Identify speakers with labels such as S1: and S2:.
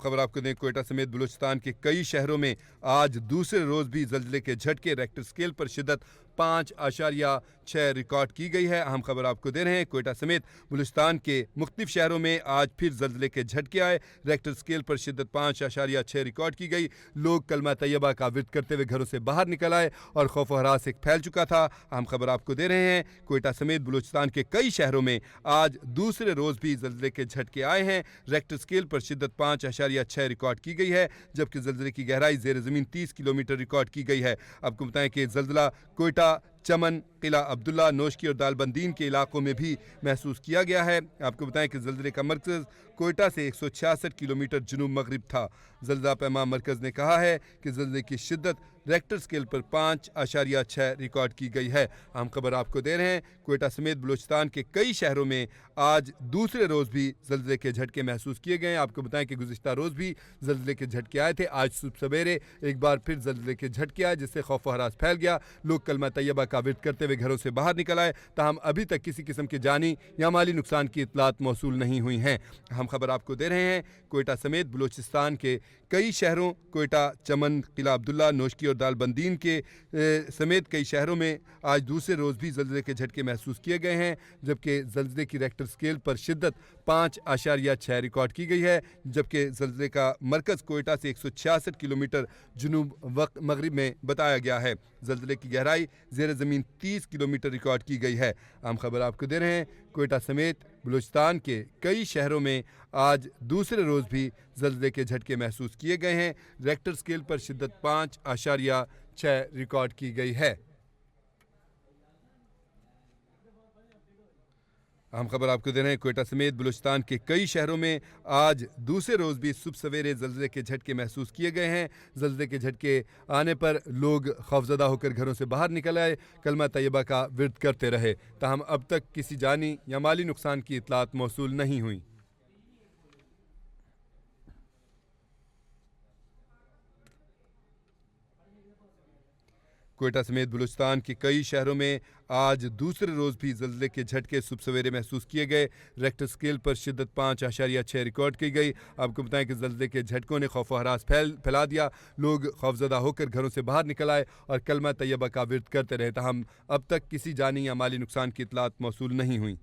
S1: खबर आपको दें, कोयटा समेत बलूचिस्तान के कई शहरों में आज दूसरे रोज़ भी ज़ल्ज़ले के झटके रेक्टर स्केल पर शिद्दत 5.6 रिकॉर्ड की गई है। अहम खबर आपको दे रहे हैं, कोयटा समेत बलूचिस्तान के मुख्तलिफ शहरों में आज फिर ज़ल्ज़ले के झटके आए। रेक्टर स्केल पर शिद्दत 5.6 रिकॉर्ड की गई। लोग कलमा तैयबा का विर्द करते हुए घरों से बाहर निकल आए और खौफ व हरास एक फैल चुका था। अहम खबर आपको दे रहे हैं, कोयटा समेत बलूचिस्तान के कई शहरों में आज दूसरे रोज़ भी ज़ल्ज़ले के झटके आए हैं। रेक्टर स्केल पर शिद्दत 5.6 रिकॉर्ड की गई है, जबकि ज़ल्ज़ले की गहराई ज़ेर ज़मीन 30 किलोमीटर रिकॉर्ड की गई है। आपको बताएं कि ज़ल्ज़ला कोयटा, चमन, किला अब्दुल्ला, नोशकी और दालबंदीन के इलाकों में भी महसूस किया गया है। आपको बताएं कि ज़ल्ज़ले का मरकज़ कोयटा से 166 किलोमीटर जनूब मगरिब था। ज़ल्ज़ला पैमा मरकज़ ने कहा है कि ज़ल्ज़ले की शिद्दत रेक्टर स्केल पर 5.6 रिकॉर्ड की गई है। हम खबर आपको दे रहे हैं, कोयटा समेत बलूचिस्तान के कई शहरों में आज दूसरे रोज़ भी ज़ल्ज़ले के झटके महसूस किए गए हैं। आपको बताएं कि गुज़िश्ता रोज़ भी ज़ल्ज़ले के झटके आए थे। आज सुबह सवेरे एक बार फिर ज़ल्ज़ले के झटके आए, जिससे खौफ व हरास फैल गया। लोग कलमा तैयबा का विर्द करते हुए घरों से बाहर निकल आए, ताहम अभी तक किसी किस्म के जानी या माली नुकसान की इतलात मौसूल नहीं हुई हैं। हम खबर आपको दे रहे हैं, कोयटा समेत बलूचिस्तान के कई शहरों, कोयटा, चमन, किला अब्दुल्ला, नोशकी और दालबंदीन के समेत कई शहरों में आज दूसरे रोज़ भी ज़ल्ज़ले के झटके महसूस किए गए हैं, जबकि ज़ल्ज़ले की रेक्टर स्केल पर शिद्दत 5.6 रिकॉर्ड की गई है। जबकि ज़ल्ज़ले का मरकज़ कोयटा से 166 किलोमीटर जनूब मगरिब में बताया गया है। ज़ल्ज़ले की गहराई ज़ेर ज़मीन 30 किलोमीटर रिकॉर्ड की गई है। हम खबर आपको दे रहे हैं, कोयटा समेत बलूचिस्तान के कई शहरों में आज दूसरे रोज़ भी ज़ल्ज़ले के झटके महसूस किए गए हैं। रेक्टर स्केल पर शिद्दत 5.6 रिकॉर्ड की गई है। हम खबर आपको दे रहे हैं, कोयटा समेत बलूचिस्तान के कई शहरों में आज दूसरे रोज़ भी सुबह सवेरे ज़ल्ज़ले के झटके महसूस किए गए हैं। ज़ल्ज़ले के झटके आने पर लोग खौफज़दा होकर घरों से बाहर निकल आए, कलमा तैयबा का विर्द करते रहे, ताहम अब तक किसी जानी या माली नुकसान की इतलात मौसूल नहीं हुई। कोयटा समेत बलूचिस्तान के कई शहरों में आज दूसरे रोज़ भी ज़ल्ज़ले के झटके सुबह सवेरे महसूस किए गए। रेक्टर स्केल पर शिद्दत 5.6 रिकॉर्ड की गई। आपको बताएं कि ज़ल्ज़ले के झटकों ने खौफ व हरास फैला दिया। लोग खौफज़दा होकर घरों से बाहर निकल आए और कलमा तैयबा का विर्द करते रहे, ताहम अब तक किसी जानी या माली नुकसान की इतलात मौसूल नहीं हुई।